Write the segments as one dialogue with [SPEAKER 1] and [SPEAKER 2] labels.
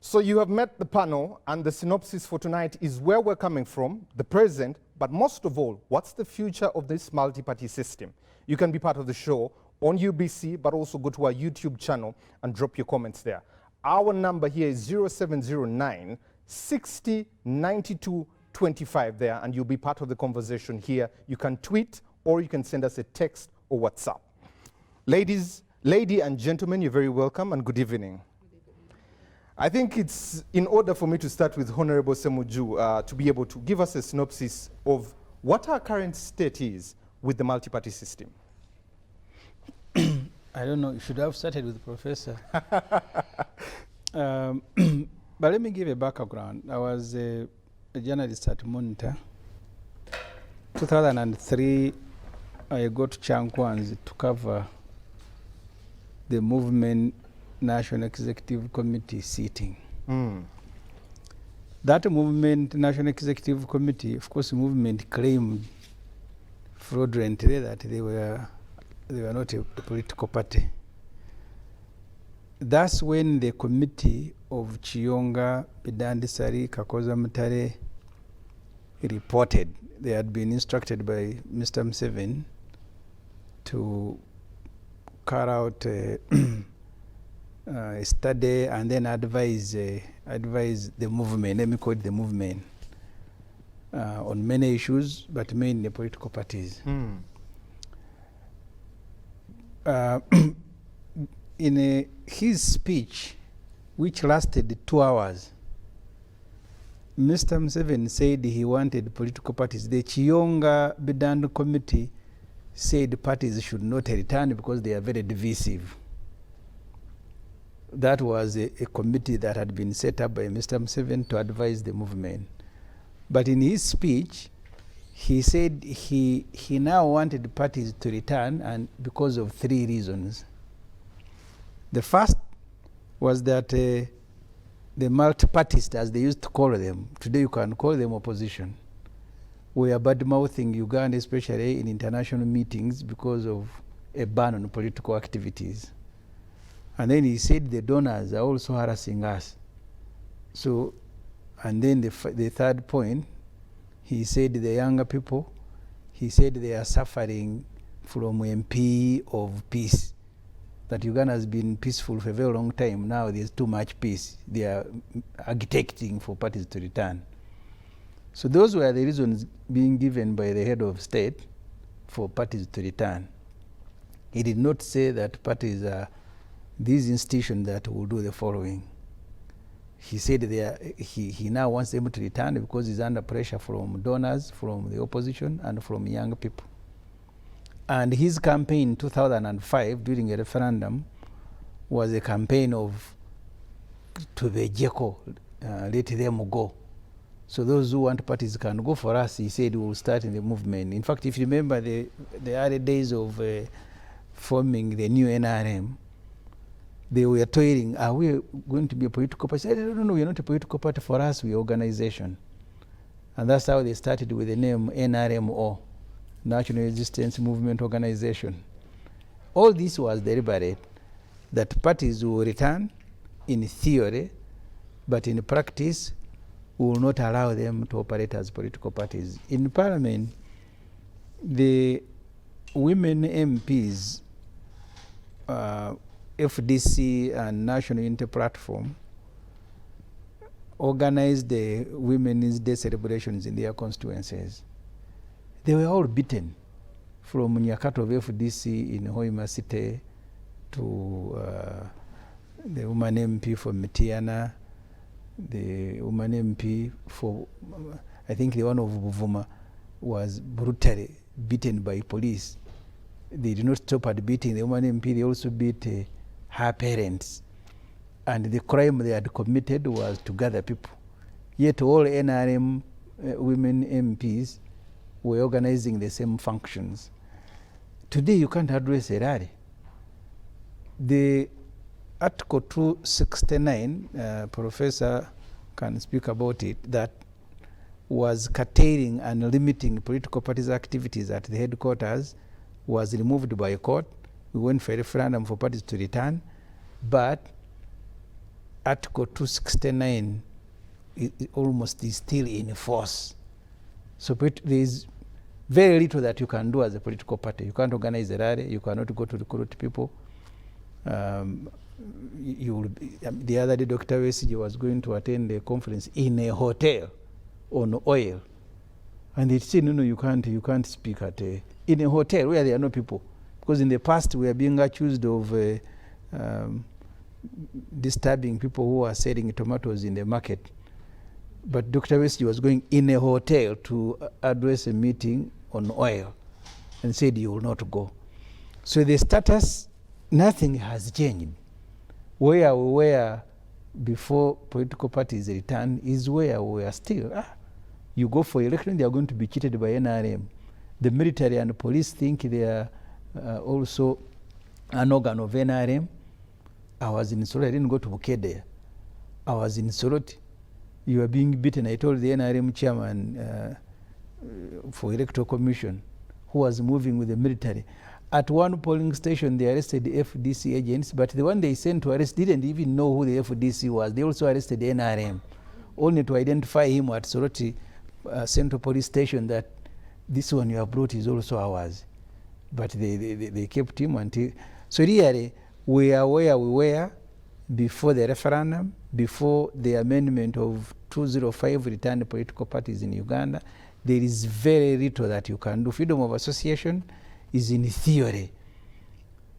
[SPEAKER 1] So you have met the panel, and the synopsis for tonight is where we're coming from, the present, but most of all, what's the future of this multi-party system? You can be part of the show on UBC, but also go to our YouTube channel and drop your comments there. Our number here is 0709 60 92 25 there, and you'll be part of the conversation here. You can tweet or you can send us a text or WhatsApp. Lady and gentlemen, you're very welcome and good evening. I think it's in order for me to start with Honorable Ssemujju to be able to give us a synopsis of what our current state is with the multi-party system.
[SPEAKER 2] I don't know, you should have started with Professor. But let me give a background. I was a journalist at Monitor. 2003, I got to Chankwanzi to cover the movement National Executive Committee sitting. That movement, National Executive Committee, of course, the movement claimed fraudulently that they were not a political party. That's when the committee of Chiyonga, Bidandisari, Kakoza Mutare reported they had been instructed by Mr. Museveni to carry out a study and then advise the movement, let me call it the movement, on many issues, but mainly political parties. In his speech, which lasted 2 hours, Mr. Museveni said he wanted political parties. The Chiyonga Bidandu Committee said parties should not return because they are very divisive. That was a committee that had been set up by Mr. Museveni to advise the movement. But in his speech, he said he now wanted parties to return, and because of 3 reasons. The first was that the multi-partists, as they used to call them, today you can call them opposition, were bad-mouthing Uganda, especially in international meetings, because of a ban on political activities. And then he said the donors are also harassing us. So, and then the third point, he said the younger people, he said they are suffering from MP of peace. That Uganda has been peaceful for a very long time. Now there's too much peace. They are agitating for parties to return. So those were the reasons being given by the head of state for parties to return. He did not say that parties are these institutions that will do the following. He said he now wants them to return because he's under pressure from donors, from the opposition, and from young people. And his campaign in 2005, during a referendum, was a campaign of to the Jeko, let them go. So those who want parties can go. For us, he said, we will start in the movement. In fact, if you remember the early days of forming the new NRM, they were toiling, are we going to be a political party? I said, no, we're not a political party. For us, we're organization. And that's how they started with the name NRMO, National Resistance Movement Organization. All this was deliberate, that parties will return in theory, but in practice, we will not allow them to operate as political parties. In Parliament, the women MPs, FDC and National Unity Platform organized the Women's Day celebrations in their constituencies. They were all beaten, from Nyakato of FDC in Hoima City to the woman MP for Metiana, the woman MP for, I think the one of Buvuma was brutally beaten by police. They did not stop at beating the woman MP, they also beat her parents. And the crime they had committed was to gather people. Yet all NRM women MPs were organizing the same functions. Today you can't address a rally. The Article 269, Professor can speak about it, that was curtailing and limiting political parties' activities at the headquarters, was removed by a court. We went for a referendum for parties to return, but Article 269 almost is still in force. So there is very little that you can do as a political party. You can't organize a rally. You cannot go to recruit people. The other day, Dr. Wesige was going to attend a conference in a hotel on oil, and they said, no, you can't speak in a hotel where there are no people, because in the past we are being accused of disturbing people who are selling tomatoes in the market. But Dr. Wesige was going in a hotel to address a meeting on oil and said he will not go. So the status, nothing has changed. Where we were before political parties returned is where we are still. You go for election, they are going to be cheated by NRM. The military and the police think they are also an organ of NRM. I was in Soroti. I didn't go to Bukedea. I was in Soroti. You are being beaten. I told the NRM chairman for electoral commission, who was moving with the military. At one polling station, they arrested the FDC agents, but the one they sent to arrest didn't even know who the FDC was. They also arrested the NRM, only to identify him at Soroti Central Police Station that this one you have brought is also ours. But they kept him until... So really, we are where we were before the referendum, before the amendment of 205 returned political parties in Uganda. There is very little that you can do. Freedom of association is in theory.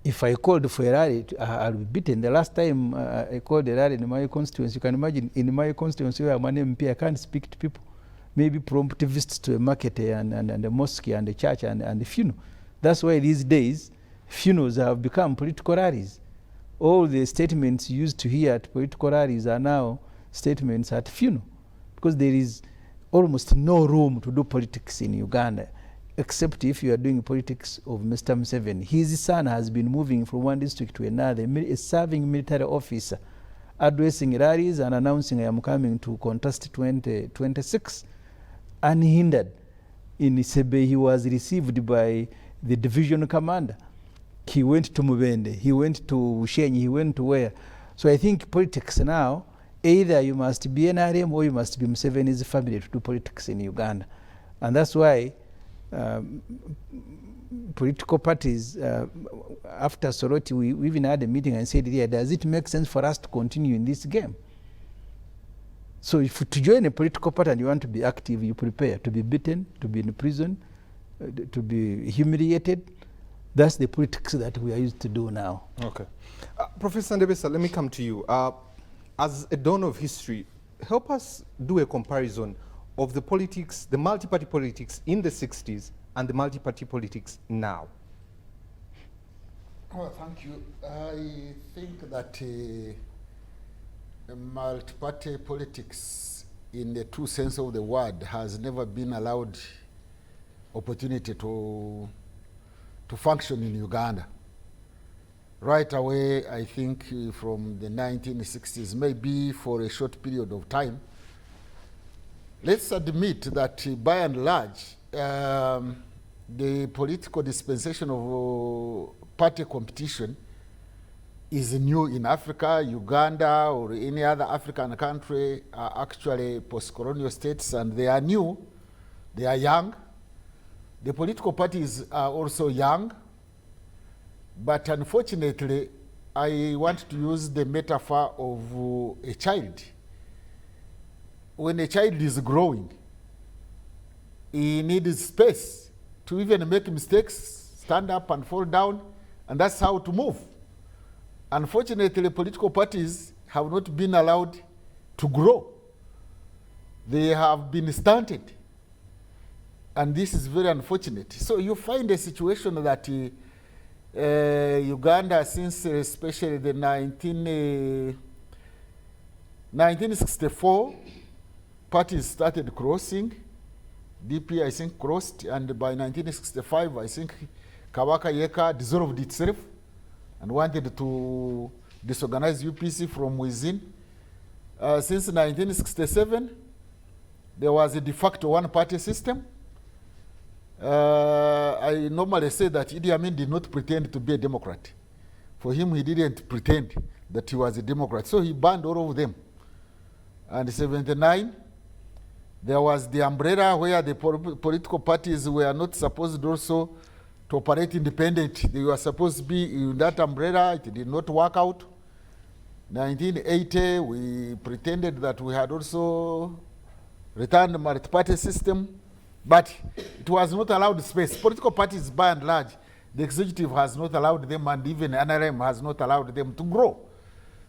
[SPEAKER 2] If I called for a rally, I'll be beaten. The last time I called a rally in my constituency, you can imagine, in my constituency where I'm an MP, I can't speak to people. Maybe prompt visits to a market and a mosque and a church and a funeral. That's why these days, funerals have become political rallies. All the statements used to hear at political rallies are now statements at funeral, because there is almost no room to do politics in Uganda, except if you are doing politics of Mr. Museveni. His son has been moving from one district to another, a serving military officer, addressing rallies and announcing, I am coming to contest 2026, unhindered. In Isebe, he was received by the division commander. He went to Mubende, he went to Ushenyi, he went to where? So I think politics now, either you must be NRM or you must be Museveni's family to do politics in Uganda. And that's why political parties, after Soroti, we even had a meeting and said, yeah, does it make sense for us to continue in this game? So if to join a political party and you want to be active, you prepare to be beaten, to be in prison, to be humiliated. That's the politics that we are used to do now.
[SPEAKER 1] Okay. Professor Ndebesa, let me come to you. As a dawn of history, help us do a comparison of the politics, the multi-party politics in the 60s and the multi-party politics now.
[SPEAKER 3] Well, thank you. I think that multi-party politics, in the true sense of the word, has never been allowed opportunity to function in Uganda. Right away, I think from the 1960s, maybe for a short period of time, let's admit that by and large, the political dispensation of party competition is new in Africa. Uganda or any other African country are actually post-colonial states, and they are new, they are young. The political parties are also young, but unfortunately, I want to use the metaphor of a child. When a child is growing, he needs space to even make mistakes, stand up and fall down, and that's how to move. Unfortunately, political parties have not been allowed to grow. They have been stunted. And this is very unfortunate. So you find a situation that Uganda, since especially the 1964, parties started crossing. DP, I think, crossed, and by 1965, I think Kabaka Yeka dissolved itself and wanted to disorganize UPC from within. Since 1967, there was a de facto one-party system. I normally say that Idi Amin did not pretend to be a Democrat. For him, he didn't pretend that he was a Democrat. So he banned all of them. And in 79, there was the umbrella where the political parties were not supposed also to operate independent. They were supposed to be in that umbrella. It did not work out. 1980, we pretended that we had also returned the multi-party system, but it was not allowed space. Political parties, by and large, the executive has not allowed them, and even NRM has not allowed them to grow.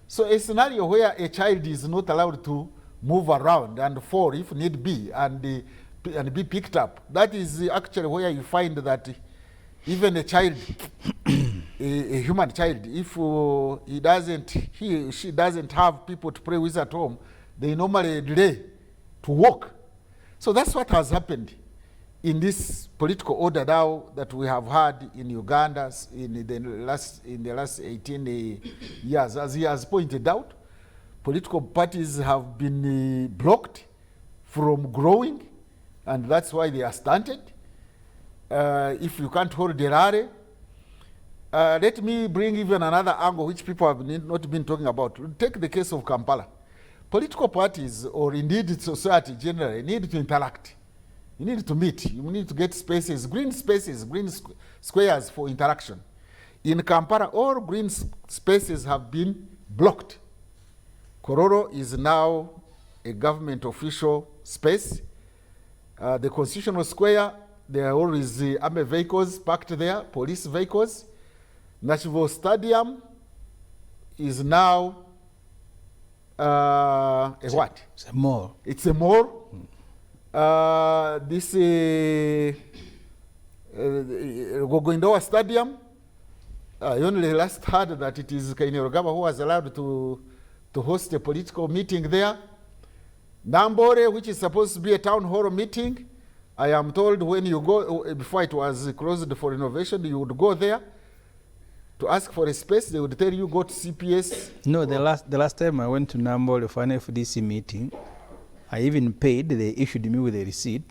[SPEAKER 3] So a scenario where a child is not allowed to move around and fall if need be, and be picked up, that is actually where you find that even a child, a human child, if he or she doesn't have people to play with at home, they normally delay to walk. So that's what has happened in this political order now that we have had in Uganda in the last 18 years. As he has pointed out, political parties have been blocked from growing, and that's why they are stunted. If you can't hold the rally, let me bring even another angle which people have not been talking about. Take the case of Kampala. Political parties, or indeed society generally, need to interact. You need to meet. You need to get spaces, green squares for interaction. In Kampala, all green spaces have been blocked. Kororo is now a government official space. The Constitutional Square, there are always army vehicles parked there, police vehicles. National Stadium is now what?
[SPEAKER 2] It's a mall.
[SPEAKER 3] It's a mall. This Gogoindoa Stadium, I only last heard that it is Kainerugaba who was allowed to host a political meeting there. Nambore, which is supposed to be a town hall meeting, I am told when you go, before it was closed for renovation, you would go there to ask for a space. They would tell you go to CPS.
[SPEAKER 2] No, the last time I went to Nambole for an FDC meeting, I even paid. They issued me with a receipt.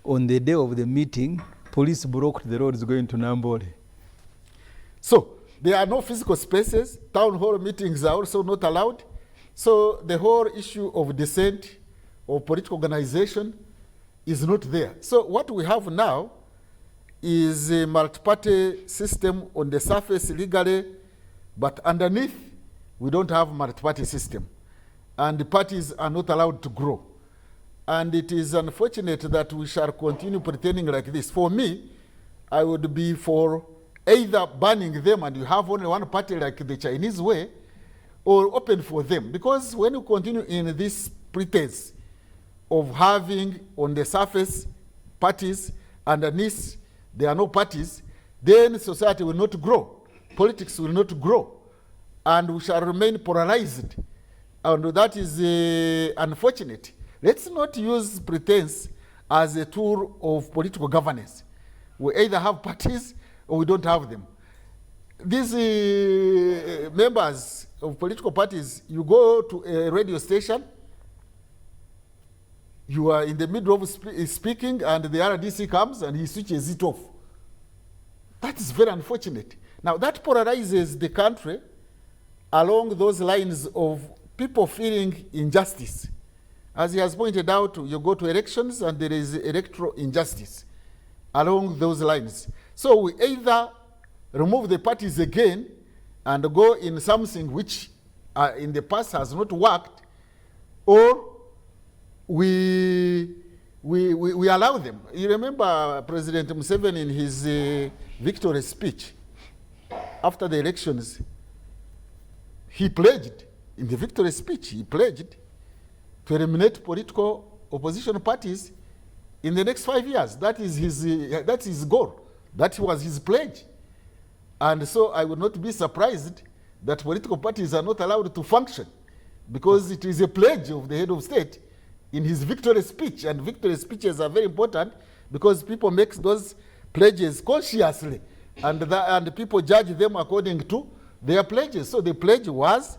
[SPEAKER 2] On the day of the meeting, police blocked the roads going to Nambole.
[SPEAKER 3] So there are no physical spaces. Town hall meetings are also not allowed. So the whole issue of dissent or political organization is not there. So what we have now is a multi-party system on the surface legally, but underneath we don't have a multi-party system. And the parties are not allowed to grow. And it is unfortunate that we shall continue pretending like this. For me, I would be for either banning them and you have only one party like the Chinese way, or open for them. Because when you continue in this pretense of having on the surface parties, underneath there are no parties, then society will not grow. Politics will not grow. And we shall remain polarized. And that is unfortunate. Let's not use pretense as a tool of political governance. We either have parties or we don't have them. These members of political parties, you go to a radio station, you are in the middle of speaking and the RDC comes and he switches it off. That is very unfortunate. Now that polarizes the country along those lines of people feeling injustice. As he has pointed out, you go to elections and there is electoral injustice along those lines. So we either remove the parties again and go in something which in the past has not worked, or we allow them. You remember President Museveni in his victory speech after the elections, he pledged, in the victory speech, he pledged to eliminate political opposition parties in the next 5 years. That is his goal. That was his pledge. And so I would not be surprised that political parties are not allowed to function, because it is a pledge of the head of state in his victory speech. And victory speeches are very important because people make those pledges consciously, and people judge them according to their pledges. So the pledge was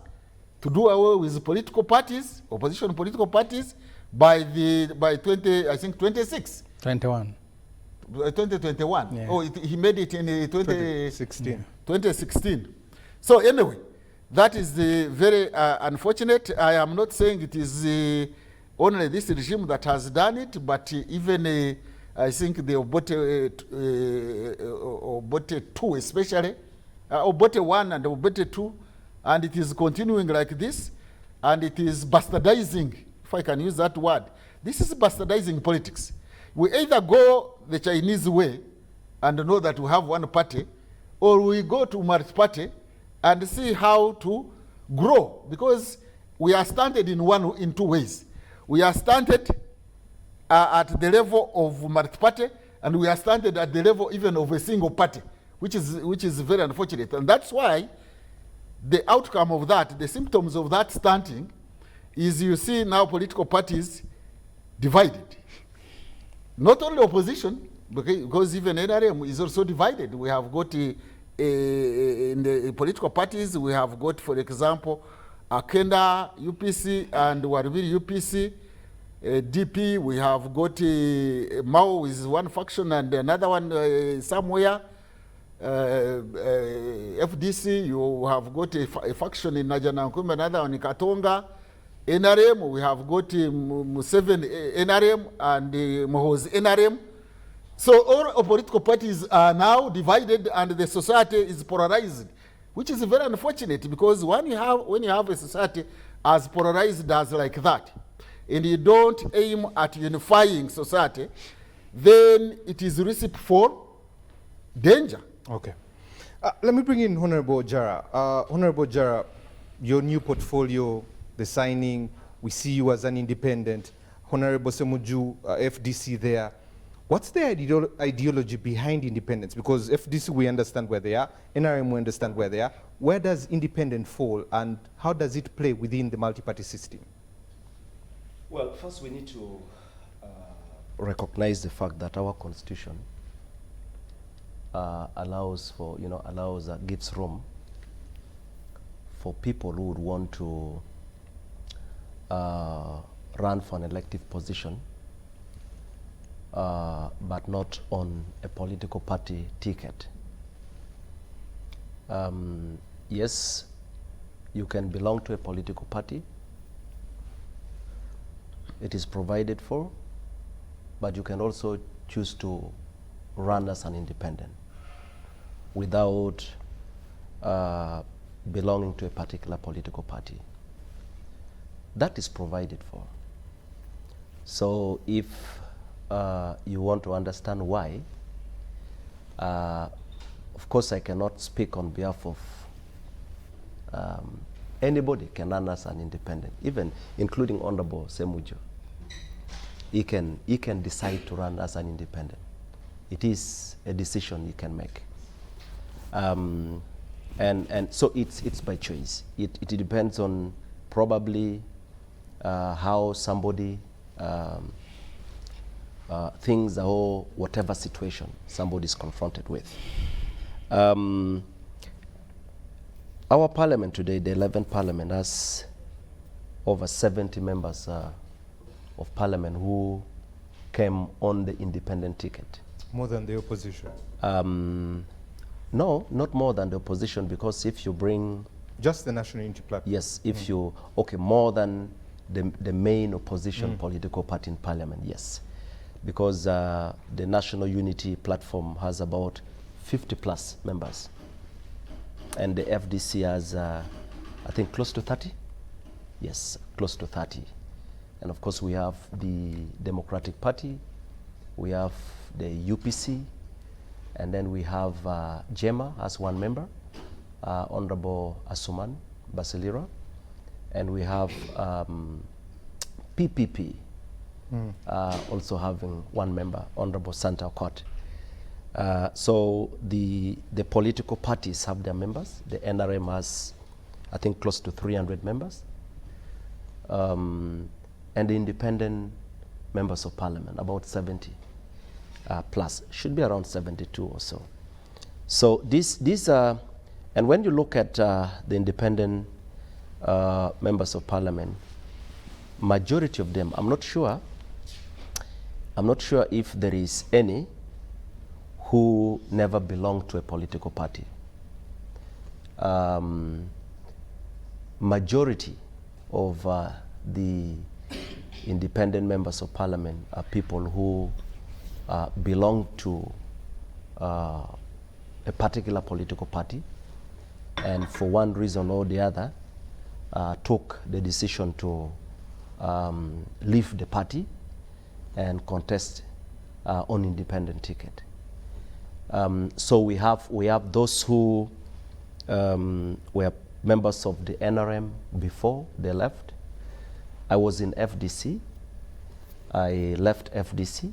[SPEAKER 3] to do away with political parties, opposition political parties, by 2021. 2021. Yeah. Oh, he made it in 2016. So anyway, That is very unfortunate. I am not saying it is only this regime that has done it, but even I think the Obote 2 especially, Obote 1 and Obote 2, and it is continuing like this, and it is bastardizing, if I can use that word. This is bastardizing politics. We either go the Chinese way and know that we have one party, or we go to multi-party and see how to grow, because we are stunted in two ways. We are stunted at the level of multi-party, and we are stunted at the level even of a single party, which is very unfortunate. And that's why the outcome of that, the symptoms of that stunting, is you see now political parties divided. Not only opposition, because even NRM is also divided. We have got in the political parties, we have got, for example, Akenda UPC and Waribiri UPC, DP, we have got Mao is one faction and another one somewhere. FDC, you have got a faction in Najanankumbe, another one in Katonga. NRM, we have got Museveni NRM and Mohozi NRM. So all political parties are now divided and the society is polarized, which is very unfortunate, because when you have a society as polarized as like that, and you don't aim at unifying society, then it is recipe for danger.
[SPEAKER 1] Okay. Let me bring in Honorable Jara. Honorable Jara, your new portfolio, the signing, we see you as an independent. Honorable Ssemujju, FDC there. What's the ideology behind independence? Because FDC, we understand where they are. NRM, we understand where they are. Where does independent fall, and how does it play within the multi-party system?
[SPEAKER 4] Well, first we need to recognize the fact that our constitution gives room for people who would want to run for an elective position, but not on a political party ticket. Yes, you can belong to a political party. It is provided for, but you can also choose to run as an independent without belonging to a particular political party. That is provided for. So if you want to understand why, of course I cannot speak on behalf of anybody can run as an independent, even including Honorable Ssemujju. He can decide to run as an independent. It is a decision he can make. And so it's by choice. It depends on probably how somebody thinks, or whatever situation somebody is confronted with. Our parliament today, the 11th parliament, has over 70 members of parliament who came on the independent ticket.
[SPEAKER 1] More than the opposition?
[SPEAKER 4] No, not more than the opposition, because if you bring...
[SPEAKER 1] Just the National Unity Platform?
[SPEAKER 4] Yes, if you... Okay, more than the main opposition political party in parliament, yes. Because the National Unity Platform has about 50 plus members. And the FDC has, I think, close to 30? Yes, close to 30. And of course, we have the Democratic Party, we have the UPC, and then we have JEMA as one member, Honorable Asuman Basilira, and we have PPP also having one member, Honorable Santa Court. So the political parties have their members. The NRM has, I think, close to 300 members. And the independent members of parliament, about 70 plus, should be around 72 or so. So these are, and when you look at the independent members of parliament, majority of them, I'm not sure if there is any who never belonged to a political party. majority of the independent members of parliament are people who belong to a particular political party, and for one reason or the other took the decision to leave the party and contest on independent ticket. So we have those who were members of the NRM before they left. I was in FDC. I left FDC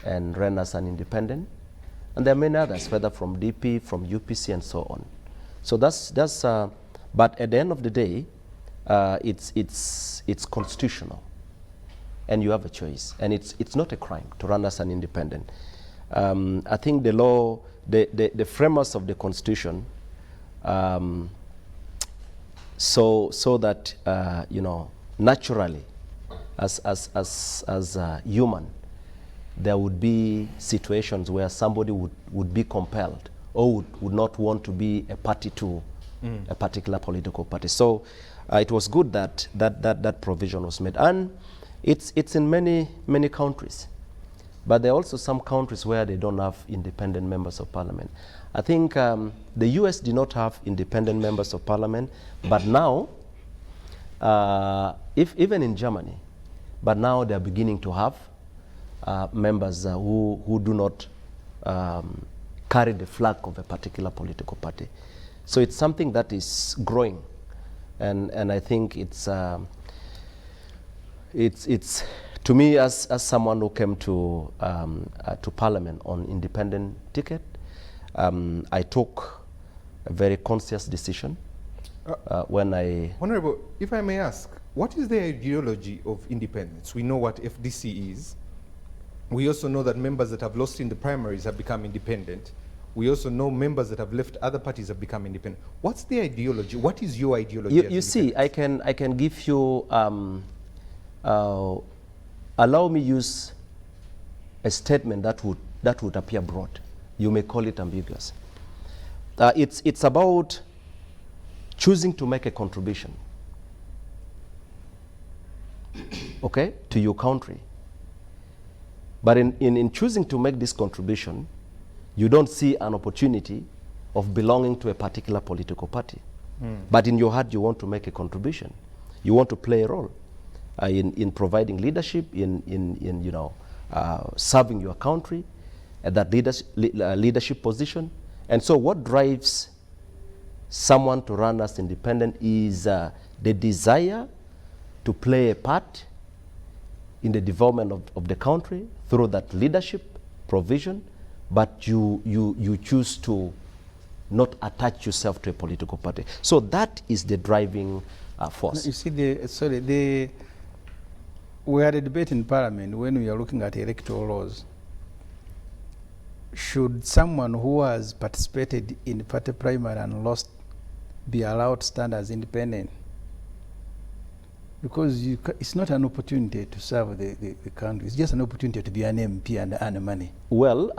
[SPEAKER 4] and ran as an independent. And there are many others, whether from DP, from UPC, and so on. So that's but at the end of the day, it's constitutional, and you have a choice, and it's not a crime to run as an independent. I think the law, the framers of the Constitution, so that you know, naturally, as human, there would be situations where somebody would be compelled or would not want to be a party to a particular political party. So it was good that that provision was made, and it's in many countries. But there are also some countries where they don't have independent members of parliament. I think the US did not have independent members of parliament, but now, even in Germany, but now they're beginning to have members who do not carry the flag of a particular political party. So it's something that is growing, and I think it's to me, as someone who came to Parliament on independent ticket, I took a very conscious decision when I...
[SPEAKER 1] Honorable, if I may ask, what is the ideology of independence? We know what FDC is. We also know that members that have lost in the primaries have become independent. We also know members that have left other parties have become independent. What's the ideology? What is your ideology?
[SPEAKER 4] You see, I can give you... allow me use a statement that would appear broad. You may call it ambiguous. It's about choosing to make a contribution, okay, to your country. But in choosing to make this contribution, you don't see an opportunity of belonging to a particular political party. But in your heart, you want to make a contribution. You want to play a role in providing leadership, in you know, serving your country at that leadership position. And so what drives someone to run as independent is the desire to play a part in the development of the country through that leadership provision, but you choose to not attach yourself to a political party. So that is the driving force.
[SPEAKER 2] You see, we had a debate in Parliament when we are looking at electoral laws. Should someone who has participated in the party primary and lost be allowed to stand as independent? Because it's not an opportunity to serve the country. It's just an opportunity to be an MP and earn money.
[SPEAKER 4] Well,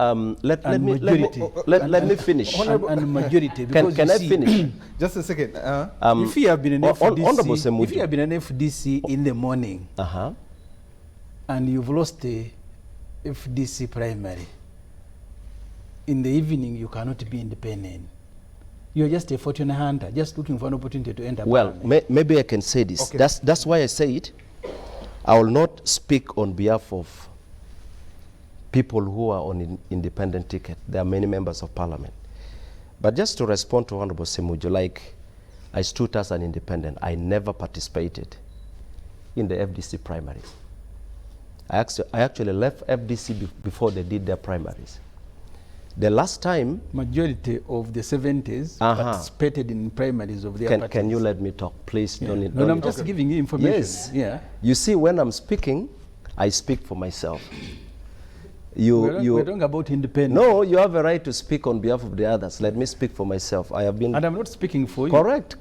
[SPEAKER 4] let me finish.
[SPEAKER 2] And majority. Because
[SPEAKER 4] can I finish?
[SPEAKER 1] Just a second.
[SPEAKER 2] If you have been an FDC,
[SPEAKER 4] if
[SPEAKER 2] you have been an FDC in the morning, and you've lost the FDC primary, in the evening you cannot be independent. You're just a fortune hunter, just looking for an opportunity to enter.
[SPEAKER 4] Well, maybe I can say this. Okay. That's why I say it. I will not speak on behalf of people who are on independent ticket. There are many members of parliament. But just to respond to Honorable Ssemujju, like I stood as an independent. I never participated in the FDC primaries. I actually left FDC before they did their primaries. The last time... Majority
[SPEAKER 2] of the 70s participated in primaries of their parties.
[SPEAKER 4] Can you let me talk, please?
[SPEAKER 2] Yeah. No, I'm just giving you information.
[SPEAKER 4] Yes. Yeah. You see, when I'm speaking, I speak for myself.
[SPEAKER 2] We're talking about independence.
[SPEAKER 4] No, you have a right to speak on behalf of the others. Let me speak for myself. I have been...
[SPEAKER 2] And I'm not speaking for you.
[SPEAKER 4] Correct.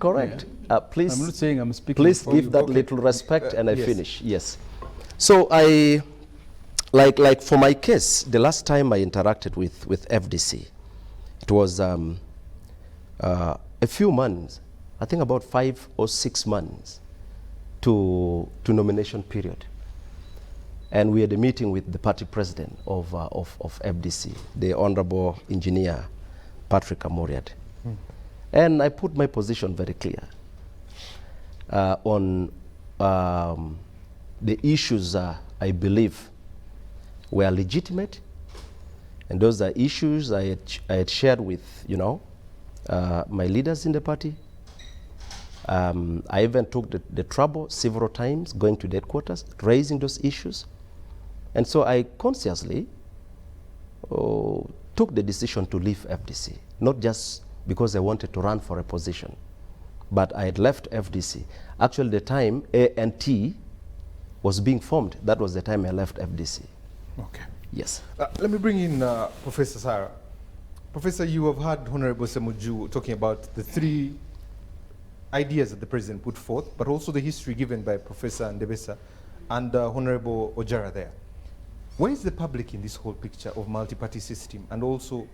[SPEAKER 2] Yeah.
[SPEAKER 4] Please...
[SPEAKER 2] I'm not saying I'm speaking
[SPEAKER 4] please
[SPEAKER 2] for you.
[SPEAKER 4] Please give that little respect and I finish. Yes. So I... Like for my case, the last time I interacted with FDC, it was a few months I think about 5 or 6 months to nomination period. And we had a meeting with the party president of FDC, the Honorable Engineer Patrick Amuriat. And I put my position very clear on the issues I believe were legitimate, and those are issues I had shared with, you know, my leaders in the party. I even took the trouble several times going to the headquarters, raising those issues. And so I consciously took the decision to leave FDC, not just because I wanted to run for a position, but I had left FDC. Actually, the time A&T was being formed, that was the time I left FDC.
[SPEAKER 1] Okay.
[SPEAKER 4] Yes.
[SPEAKER 1] Let me bring in Professor Sarah. Professor, you have heard Honorable Ssemujju talking about the 3 ideas that the president put forth, but also the history given by Professor Ndebesa and Honorable Ojara there. Where is the public in this whole picture of multi-party system? And also,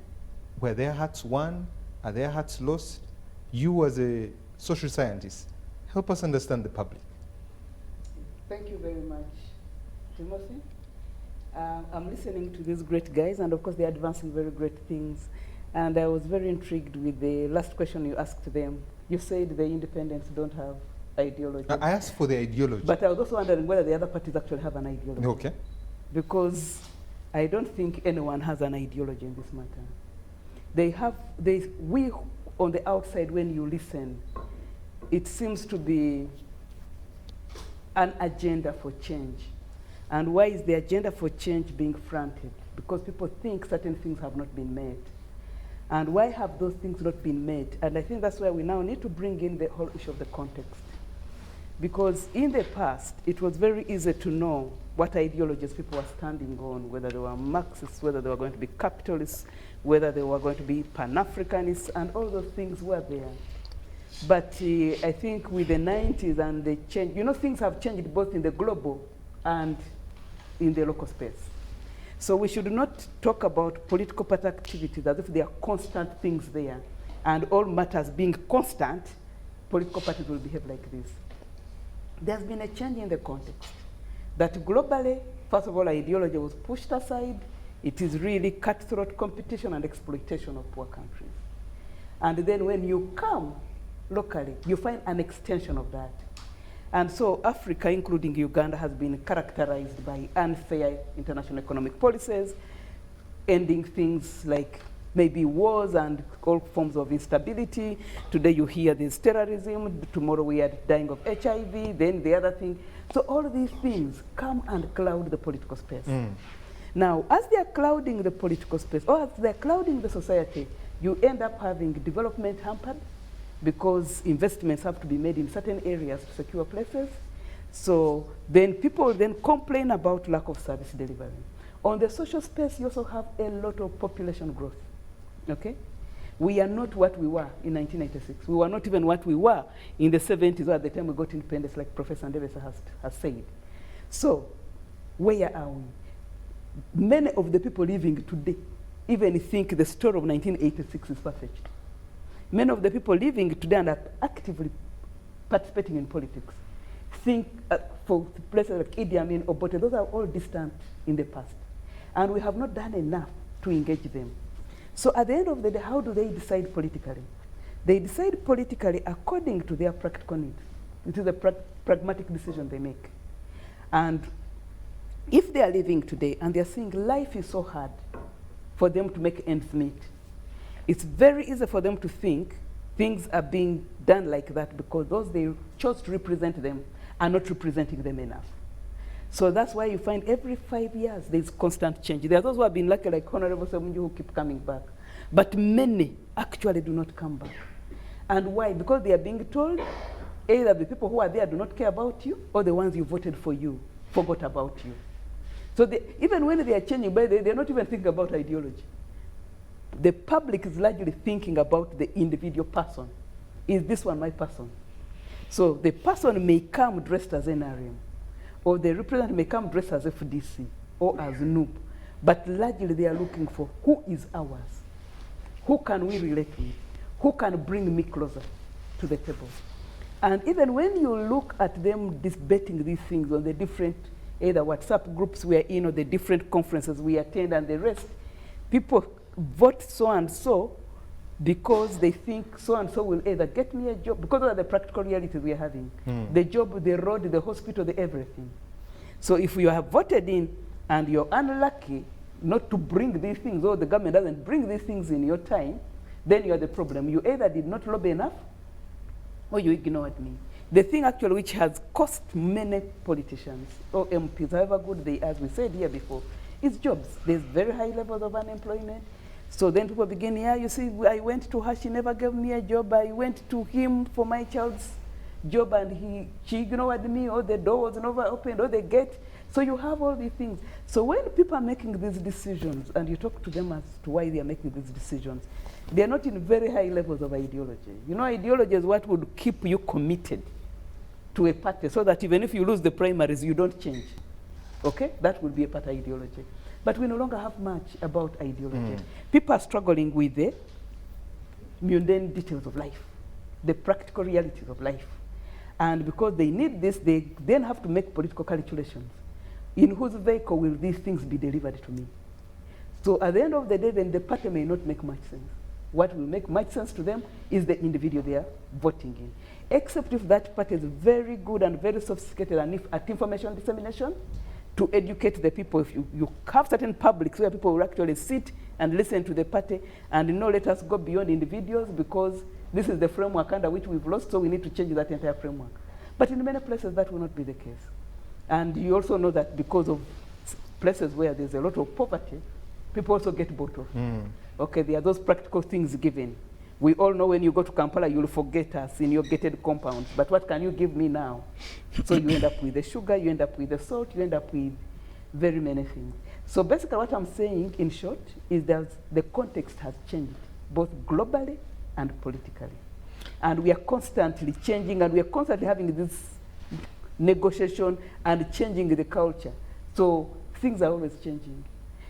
[SPEAKER 1] were their hearts won? Are their hearts lost? You as a social scientist, help us understand the public.
[SPEAKER 5] Thank you very much, Timothy. I'm listening to these great guys, and of course they're advancing very great things. And I was very intrigued with the last question you asked them. You said the independents don't have ideology.
[SPEAKER 1] I asked for the ideology.
[SPEAKER 5] But I was also wondering whether the other parties actually have an ideology.
[SPEAKER 1] Okay.
[SPEAKER 5] Because I don't think anyone has an ideology in this matter. We on the outside, when you listen, it seems to be an agenda for change. And why is the agenda for change being fronted? Because people think certain things have not been met. And why have those things not been met? And I think that's why we now need to bring in the whole issue of the context. Because in the past, it was very easy to know what ideologies people were standing on, whether they were Marxists, whether they were going to be capitalists, whether they were going to be Pan-Africanists, and all those things were there. But I think with the 90s and the change, you know, things have changed both in the global and in the local space. So we should not talk about political party activities as if they are constant things there. And all matters being constant, political parties will behave like this. There's been a change in the context. That globally, first of all, ideology was pushed aside. It is really cutthroat competition and exploitation of poor countries. And then when you come locally, you find an extension of that. And so Africa, including Uganda, has been characterized by unfair international economic policies, ending things like maybe wars and all forms of instability. Today you hear there's terrorism, tomorrow we are dying of HIV, then the other thing. So all of these things come and cloud the political space. Now, as they are clouding the political space, or as they're clouding the society, you end up having development hampered, because investments have to be made in certain areas to secure places. So then people then complain about lack of service delivery. On the social space, you also have a lot of population growth, okay? We are not what we were in 1996. We were not even what we were in the 70s, or at the time we got independence, like Professor Ndebesa has said. So where are we? Many of the people living today even think the story of 1986 is perfect. Many of the people living today and are actively participating in politics think for places like Idi Amin or Obote, those are all distant in the past. And we have not done enough to engage them. So at the end of the day, how do they decide politically? They decide politically according to their practical needs. It is a pragmatic decision they make. And if they are living today and they are seeing life is so hard for them to make ends meet, it's very easy for them to think things are being done like that because those they chose to represent them are not representing them enough. So that's why you find every 5 years there's constant change. There are those who have been lucky, like Honorable Ssemujju, who keep coming back. But many actually do not come back. And why? Because they are being told either the people who are there do not care about you, or the ones you voted for you forgot about you. So even when they are changing, they're not even thinking about ideology. The public is largely thinking about the individual person. Is this one my person? So the person may come dressed as NRM, or the representative may come dressed as FDC, or as NUP. But largely they are looking for who is ours? Who can we relate with? Who can bring me closer? to the table. And even when you look at them debating these things on the different, either WhatsApp groups we are in or the different conferences we attend and the rest, people vote so-and-so because they think so-and-so will either get me a job, because of the practical realities we are having. The job, the road, the hospital, the everything. So if you have voted in and you're unlucky not to bring these things, or the government doesn't bring these things in your time, then you're the problem. You either did not lobby enough or you ignored me. The thing actually which has cost many politicians or MPs, however good they are, as we said here before, is jobs. There's very high levels of unemployment. So then people begin, yeah, you see, I went to her, she never gave me a job. I went to him for my child's job and she ignored me, or the door was never opened, or the gate. So you have all these things. So when people are making these decisions and you talk to them as to why they are making these decisions, they are not in very high levels of ideology. You know, ideology is what would keep you committed to a party so that even if you lose the primaries, you don't change. Okay? That would be a party ideology. But we no longer have much about ideology. People are struggling with the mundane details of life, the practical realities of life. And because they need this, they then have to make political calculations. In whose vehicle will these things be delivered to me? So at the end of the day, then the party may not make much sense. What will make much sense to them is the individual they are voting in. Except if that party is very good and very sophisticated and if at information dissemination, to educate the people. If you have certain publics where people will actually sit and listen to the party and let us go beyond individuals because this is the framework under which we've lost, so we need to change that entire framework. But in many places that will not be the case. And you also know that because of places where there's a lot of poverty, people also get bottled. Okay, there are those practical things given. We all know when you go to Kampala, you'll forget us in your gated compounds. But what can you give me now? So you end up with the sugar, you end up with the salt, you end up with very many things. So basically what I'm saying, in short, is that the context has changed, both globally and politically. And we are constantly changing, and we are constantly having this negotiation and changing the culture. So things are always changing.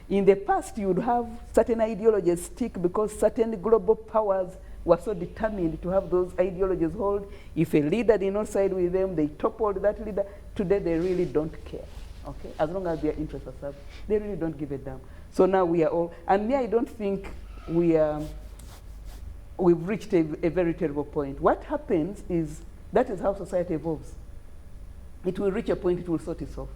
[SPEAKER 5] In the past, you would have certain ideologies stick because certain global powers were so determined to have those ideologies hold. If a leader did not side with them, they toppled that leader. Today, they really don't care. Okay? As long as their interests are served, they really don't give a damn. So now we are all, and me, I don't think we've reached a very terrible point. What happens is, that is how society evolves. It will reach a point, it will sort itself.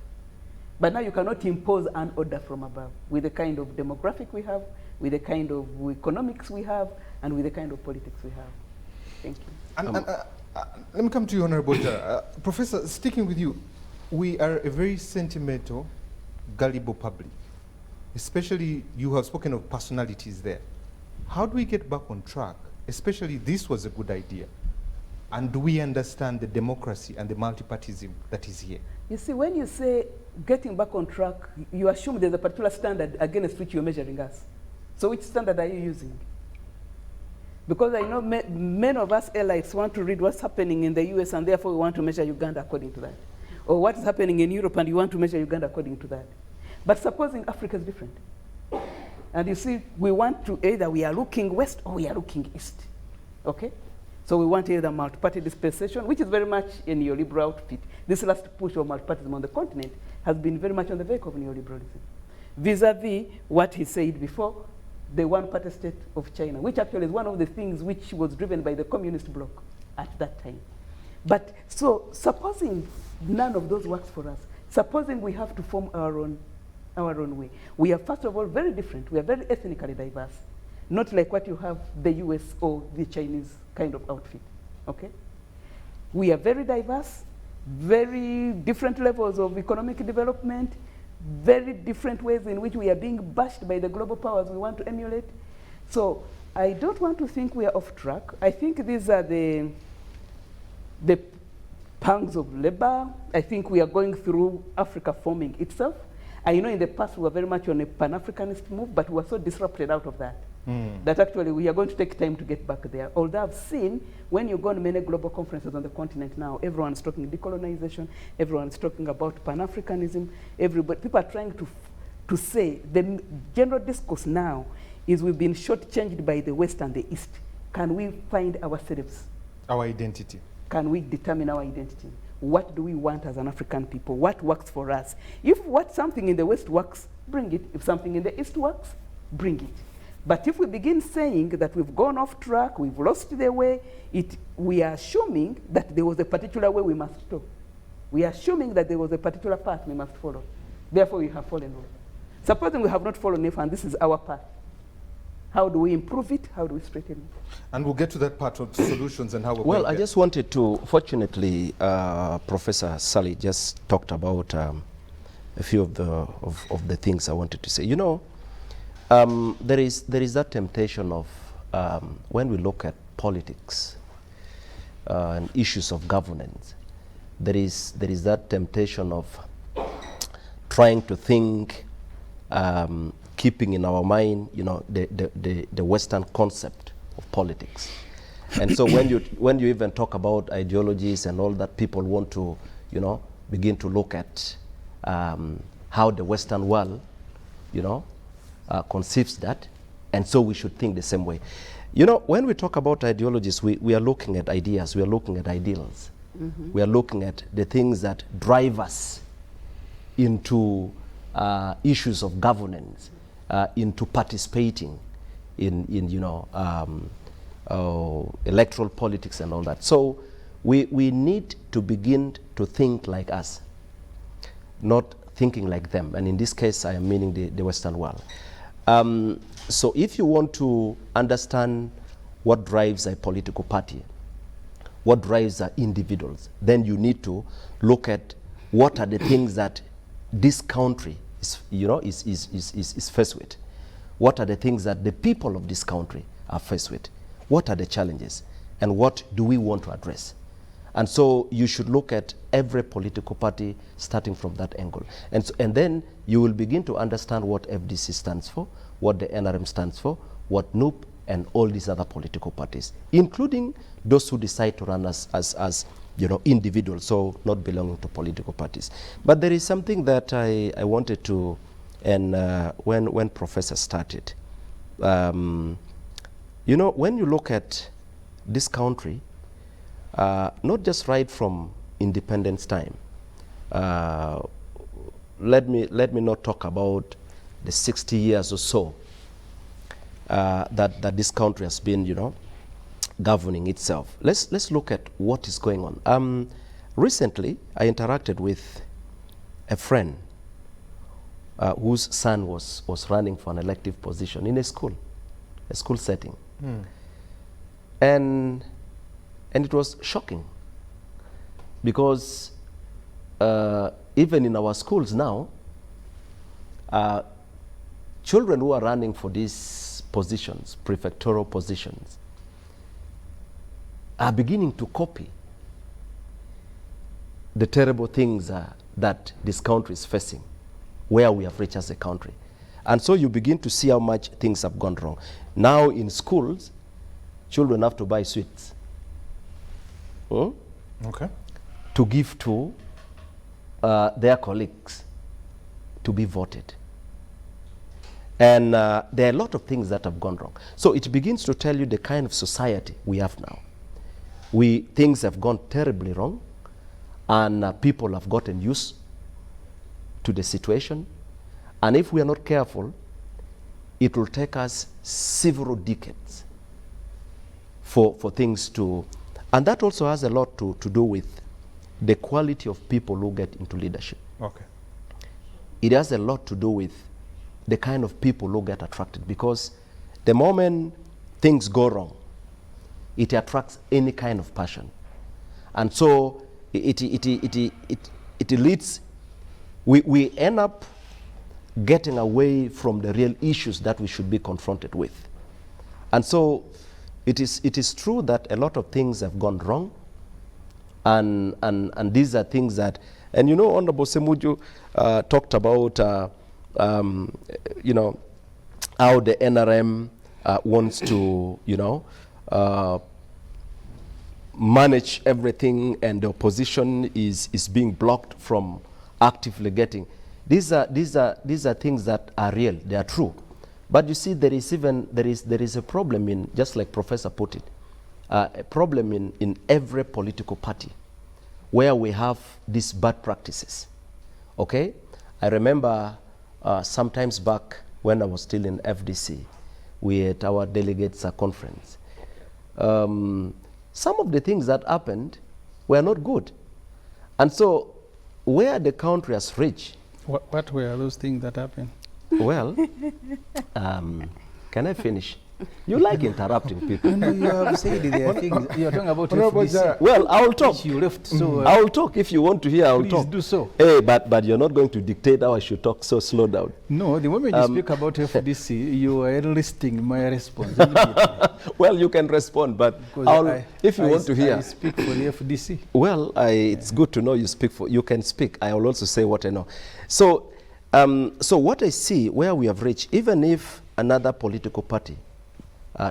[SPEAKER 5] But now you cannot impose an order from above with the kind of demographic we have, with the kind of economics we have, and with the kind of politics we have. Thank you.
[SPEAKER 1] And let me come to you, Honorable Jara. Professor, sticking with you, we are a very sentimental, gullible public. Especially, you have spoken of personalities there. How do we get back on track? Especially, this was a good idea. And do we understand the democracy and the multipartyism that is here?
[SPEAKER 5] You see, when you say getting back on track, you assume there's a particular standard against which you're measuring us. So which standard are you using? Because I know many of us elites want to read what's happening in the US and therefore we want to measure Uganda according to that. Or what's happening in Europe and you want to measure Uganda according to that. But supposing Africa is different. And you see, we want to either we are looking west or we are looking east. Okay? So we want either multi-party dispensation, which is very much a neoliberal outfit. This last push of multipartyism on the continent has been very much on the vehicle of neoliberalism. Vis-a-vis what he said before, the one-party state of China, which actually is one of the things which was driven by the communist bloc at that time. But so supposing none of those works for us, supposing we have to form our own way. We are, first of all, very different. We are very ethnically diverse. Not like what you have the US or the Chinese kind of outfit, okay? We are very diverse, very different levels of economic development, very different ways in which we are being bashed by the global powers we want to emulate. So I don't want to think we are off track. I think these are the pangs of labor. I think we are going through Africa forming itself. I know in the past we were very much on a Pan-Africanist move, but we were so disrupted out of that. That actually we are going to take time to get back there. Although I've seen when you go on many global conferences on the continent now, everyone's talking decolonization, everyone's talking about Pan-Africanism, people are trying to say, the general discourse now is we've been shortchanged by the West and the East. Can we find ourselves
[SPEAKER 1] Our identity.
[SPEAKER 5] Can we determine our identity? What do we want as an African people? What works for us? If something in the West works, bring it. If something in the East works, bring it. But if we begin saying that we've gone off track, we've lost the way, we are assuming that there was a particular way we must go. We are assuming that there was a particular path we must follow. Therefore, we have fallen off. Supposing we have not fallen off and this is our path, how do we improve it? How do we straighten it?
[SPEAKER 1] And we'll get to that part of solutions and how we're
[SPEAKER 4] Well, I just wanted to, fortunately, Professor Sally just talked about a few of the things I wanted to say. You know, there is that temptation of, when we look at politics and issues of governance, there is that temptation of trying to think, keeping in our mind, you know, the Western concept of politics. And so when you even talk about ideologies and all that, people want to, you know, begin to look at how the Western world, you know, conceives that, and so we should think the same way. You know, when we talk about ideologies, we are looking at ideas, we are looking at ideals. Mm-hmm. We are looking at the things that drive us into issues of governance, into participating in you know, electoral politics and all that. So we need to begin to think like us, not thinking like them. And in this case, I am meaning the Western world. So if you want to understand what drives a political party, what drives individuals, then you need to look at what are the things that this country is, you know, is faced with. What are the things that the people of this country are faced with? What are the challenges? And what do we want to address? And so you should look at every political party starting from that angle. And then you will begin to understand what FDC stands for, what the NRM stands for, what NUP, and all these other political parties, including those who decide to run as you know, individuals, so not belonging to political parties. But there is something that I wanted to, and when Professor started, you know, when you look at this country, not just right from independence time, let me not talk about the 60 years or so that this country has been, you know, governing itself. Let's look at what is going on. Recently, I interacted with a friend whose son was running for an elective position in a school setting. And it was shocking because even in our schools now, children who are running for these positions, prefectorial positions, are beginning to copy the terrible things that this country is facing, where we have reached as a country. And so you begin to see how much things have gone wrong. Now in schools, children have to buy sweets
[SPEAKER 1] okay,
[SPEAKER 4] to give to their colleagues to be voted. And there are a lot of things that have gone wrong. So it begins to tell you the kind of society we have now. Things have gone terribly wrong, and people have gotten used to the situation. And if we are not careful, it will take us several decades for things to, and that also has a lot to do with the quality of people who get into leadership.
[SPEAKER 1] okay.
[SPEAKER 4] It has a lot to do with the kind of people who get attracted, because the moment things go wrong, it attracts any kind of passion. And so it leads, we end up getting away from the real issues that we should be confronted with. And so it is true that a lot of things have gone wrong, and these are things that, and you know, Honorable Ssemujju talked about you know, how the NRM wants to, you know, manage everything, and the opposition is being blocked from actively getting. These are things that are real, they are true. But you see, there is a problem in, just like Professor put it, a problem in every political party where we have these bad practices. Okay? I remember sometimes back when I was still in FDC, we had our delegates conference. Some of the things that happened were not good. And so where the country has reached.
[SPEAKER 2] What were those things that happened?
[SPEAKER 4] Well, can I finish? You like interrupting people.
[SPEAKER 2] No, you have said there are things. You're talking about FDC.
[SPEAKER 4] Well, I will talk.
[SPEAKER 2] You left, so
[SPEAKER 4] I will talk. If you want to hear, I will
[SPEAKER 2] please
[SPEAKER 4] talk.
[SPEAKER 2] do so.
[SPEAKER 4] Hey, but you're not going to dictate how I should talk, so slow down.
[SPEAKER 2] No, the moment you speak about FDC, you are enlisting my response immediately.
[SPEAKER 4] Well, you can respond, but if you want to hear.
[SPEAKER 2] I speak for the FDC.
[SPEAKER 4] Well, it's good to know you speak for. You can speak. I will also say what I know. So, so what I see where we have reached, even if another political party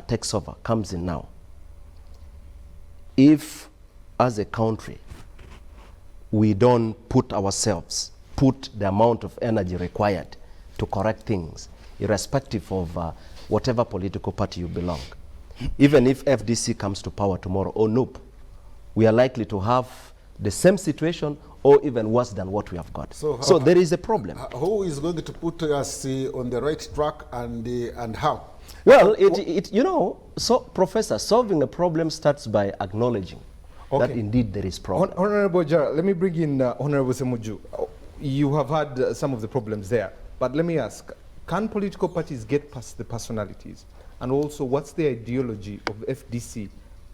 [SPEAKER 4] takes over, comes in now, if as a country we don't put the amount of energy required to correct things, irrespective of whatever political party you belong, even if FDC comes to power tomorrow or nope, we are likely to have the same situation or even worse than what we have got. So there is a problem.
[SPEAKER 3] Who is going to put us on the right track and how?
[SPEAKER 4] Well, you know, so Professor, solving a problem starts by acknowledging that indeed there is problem.
[SPEAKER 1] Honorable Jara, let me bring in Honorable Ssemujju. You have had some of the problems there, but let me ask, can political parties get past the personalities? And also, what's the ideology of FDC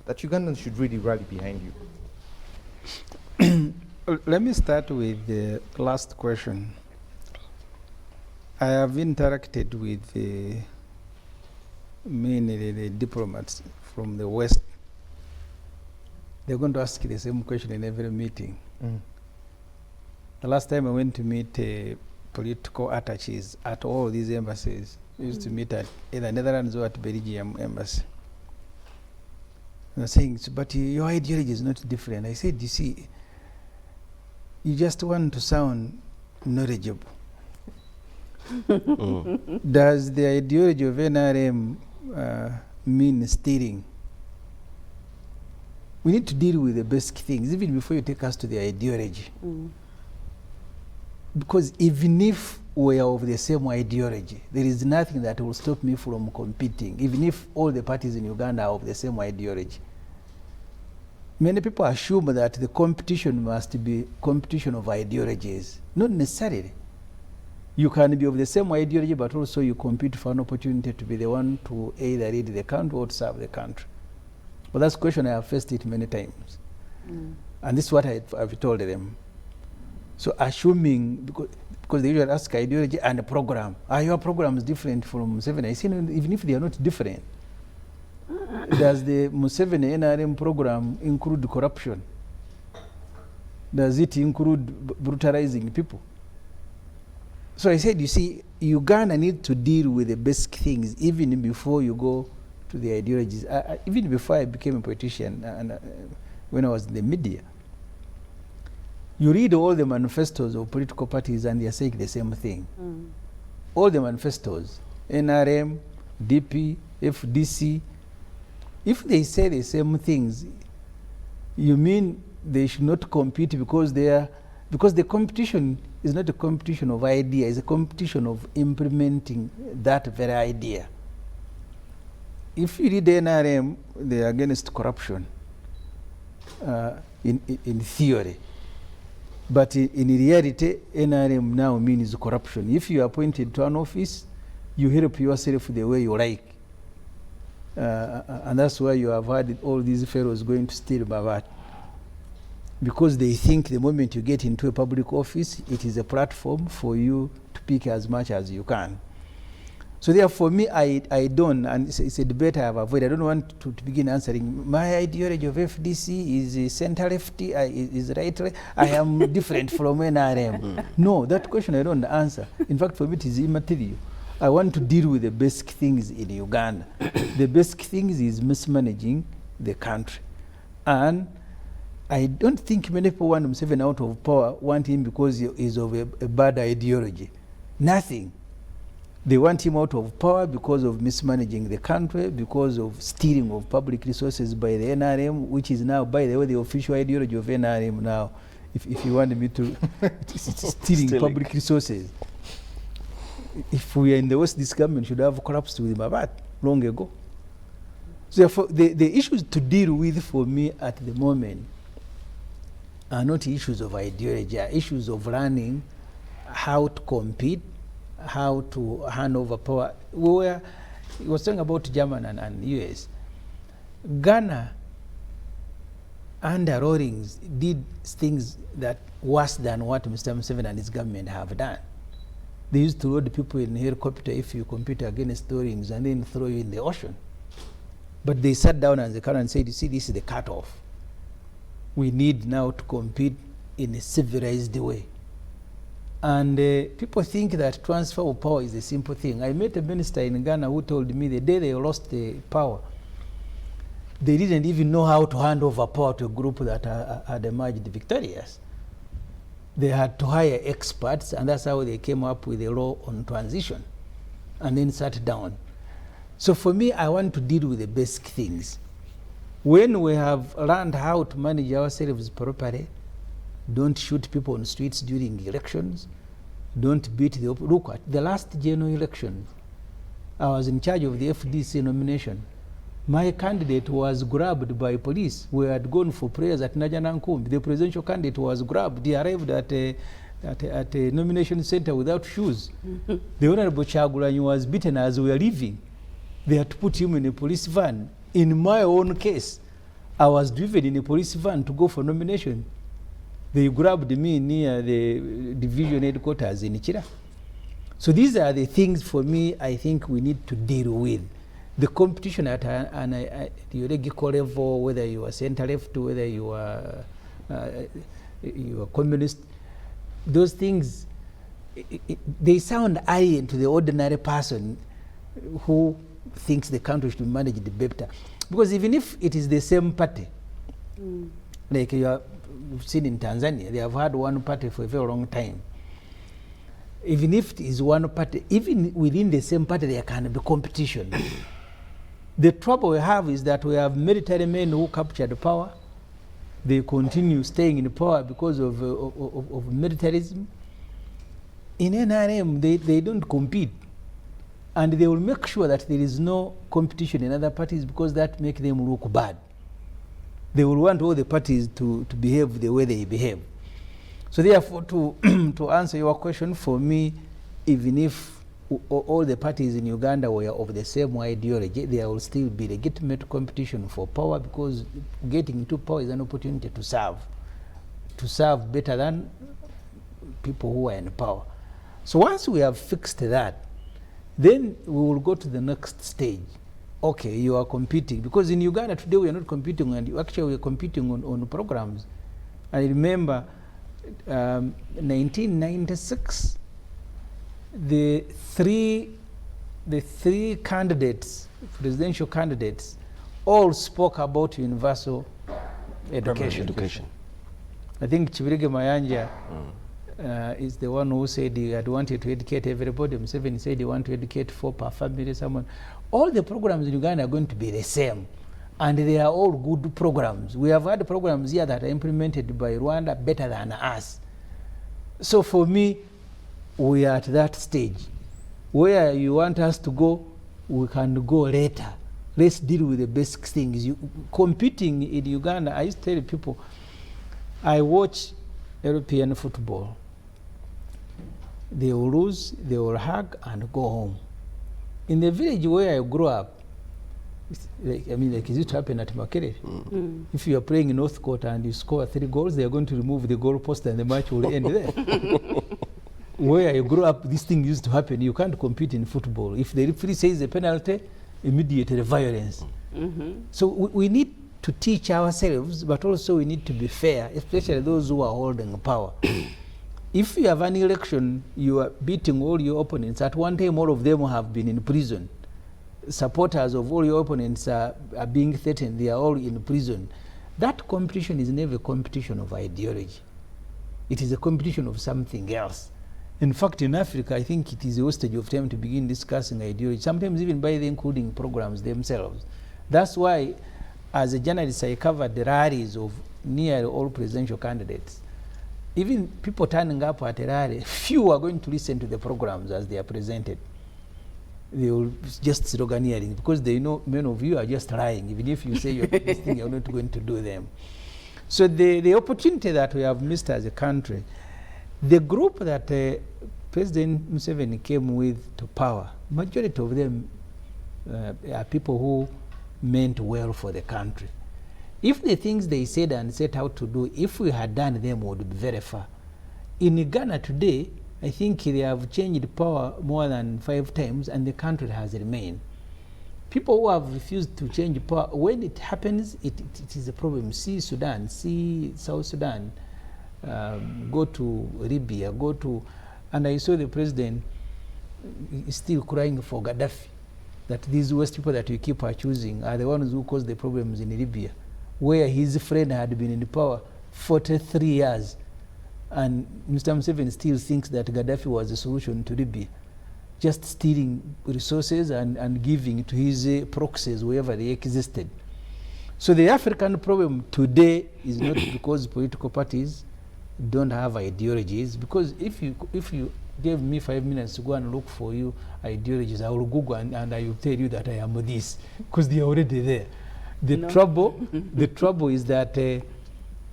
[SPEAKER 1] that Ugandans should really rally behind you?
[SPEAKER 2] Let me start with the last question. I have interacted with mainly the diplomats from the West. They're going to ask the same question in every meeting. The last time I went to meet political attaches at all these embassies, we used to meet at either Netherlands or at Belgium embassy. And they're saying, but your ideology is not different. I said, you see, you just want to sound knowledgeable. Does the ideology of NRM mean stealing? We need to deal with the basic things, even before you take us to the ideology. Because even if we are of the same ideology, there is nothing that will stop me from competing, even if all the parties in Uganda are of the same ideology. Many people assume that the competition must be competition of ideologies. Not necessarily. You can be of the same ideology, but also you compete for an opportunity to be the one to either lead the country or to serve the country. But that's a question I have faced it many times. And this is what I've told them. So assuming, because they usually ask ideology and a program. Are your programs different from Museveni? I say, no, even if they are not different, does the Museveni NRM program include corruption? Does it include brutalizing people? So I said, you see, Uganda needs to deal with the basic things even before you go to the ideologies. Even before I became a politician, and when I was in the media, you read all the manifestos of political parties and they are saying the same thing. All the manifestos, NRM, DP, FDC, if they say the same things, you mean they should not compete because the competition is not a competition of idea, it's a competition of implementing that very idea. If you read NRM, they are against corruption in theory. But in reality, NRM now means corruption. If you are appointed to an office, you help yourself the way you like. And that's why you have had all these fellows going to steal Bavat. Because they think the moment you get into a public office, it is a platform for you to pick as much as you can. So therefore, me, I don't, and it's a debate I have avoided. I don't want to begin answering. My ideology of FDC is center-left, is right. I am different from NRM. No, that question I don't answer. In fact, for me, it is immaterial. I want to deal with the basic things in Uganda. The basic things is mismanaging the country. And I don't think many people want Museveni out of power, want him because he is of a bad ideology. Nothing. They want him out of power because of mismanaging the country, because of stealing of public resources by the NRM, which is now, by the way, the official ideology of NRM now. If you want me to, it's stealing public resources. If we are in the West, this government should have collapsed with Mabat long ago. So therefore, the issues to deal with for me at the moment are not issues of ideology, are issues of learning how to compete, how to hand over power. We was talking about German and US. Ghana, under Rawlings, did things that worse than what Mr. Museveni and his government have done. They used to load people in a helicopter if you compete against Rawlings and then throw you in the ocean. But they sat down as a country and said, you see, this is the cutoff. We need now to compete in a civilized way. And people think that transfer of power is a simple thing. I met a minister in Ghana who told me the day they lost the power, they didn't even know how to hand over power to a group that had emerged victorious. They had to hire experts, and that's how they came up with a law on transition, and then sat down. So for me, I want to deal with the basic things. When we have learned how to manage ourselves properly, don't shoot people on streets during elections, don't beat the look at the last general election. I was in charge of the FDC nomination. My candidate was grabbed by police. We had gone for prayers at Najanankumbi. The presidential candidate was grabbed. He arrived at a nomination center without shoes. The Honorable Chagulanyi was beaten as we were leaving. They had to put him in a police van. In my own case, I was driven in a police van to go for nomination. They grabbed me near the division headquarters in Ichira. So these are the things for me I think we need to deal with. The competition at the electoral level, whether you are center-left, whether you are communist, those things, they sound alien to the ordinary person who thinks the country should be managed better. Because even if it is the same party, like you've seen in Tanzania, they have had one party for a very long time. Even if it is one party, even within the same party, there can be competition. The trouble we have is that we have military men who captured power. They continue staying in power because of militarism. In NRM, they don't compete. And they will make sure that there is no competition in other parties because that makes them look bad. They will want all the parties to behave the way they behave. So therefore, to answer your question, for me, even if all the parties in Uganda were of the same ideology, there will still be legitimate competition for power because getting into power is an opportunity to serve better than people who are in power. So once we have fixed that, then we will go to the next stage. Okay, you are competing. Because in Uganda today we are not competing, and actually we are competing on programs. I remember 1996, the three candidates, presidential candidates, all spoke about universal education. I think Chibirige Mayanja is the one who said he had wanted to educate everybody. Museveni said he wanted to educate 4 per family, someone. All the programs in Uganda are going to be the same. And they are all good programs. We have had programs here that are implemented by Rwanda better than us. So for me, we are at that stage. Where you want us to go, we can go later. Let's deal with the basic things. Competing in Uganda, I used to tell people, I watch European football. They will lose, they will hug and go home. In the village where I grew up, like it used to happen at Makerere. If you are playing in Northcote and you score 3 goals, they are going to remove the goalpost and the match will end there. Where I grew up, this thing used to happen. You can't compete in football. If the referee says a penalty, immediately violence. So we need to teach ourselves, but also we need to be fair, especially those who are holding power. If you have an election, you are beating all your opponents. At one time, all of them have been in prison. Supporters of all your opponents are being threatened. They are all in prison. That competition is never a competition of ideology. It is a competition of something else. In fact, in Africa, I think it is a wastage of time to begin discussing ideology, sometimes even by the including programs themselves. That's why, as a journalist, I covered the rallies of nearly all presidential candidates. Even people turning up at a rally, few are going to listen to the programs as they are presented. They will just sloganeering because they know many of you are just lying. Even if you say you're this thing, you're not going to do them. So the opportunity that we have missed as a country, the group that President Museveni came with to power, majority of them are people who meant well for the country. If the things they said and set out to do, if we had done them, would be very far. In Ghana today, I think they have changed power more than 5 times and the country has remained. People who have refused to change power, when it happens, it is a problem. See Sudan, see South Sudan, go to Libya, go to, and I saw the president is still crying for Gaddafi, that these West people that we keep choosing are the ones who caused the problems in Libya, where his friend had been in power 43 years. And Mr. Museveni still thinks that Gaddafi was the solution to Libya, just stealing resources and giving to his proxies wherever they existed. So the African problem today is not because political parties don't have ideologies, because if you gave me 5 minutes to go and look for you ideologies, I will Google and I will tell you that I am this, because they are already there. The trouble is that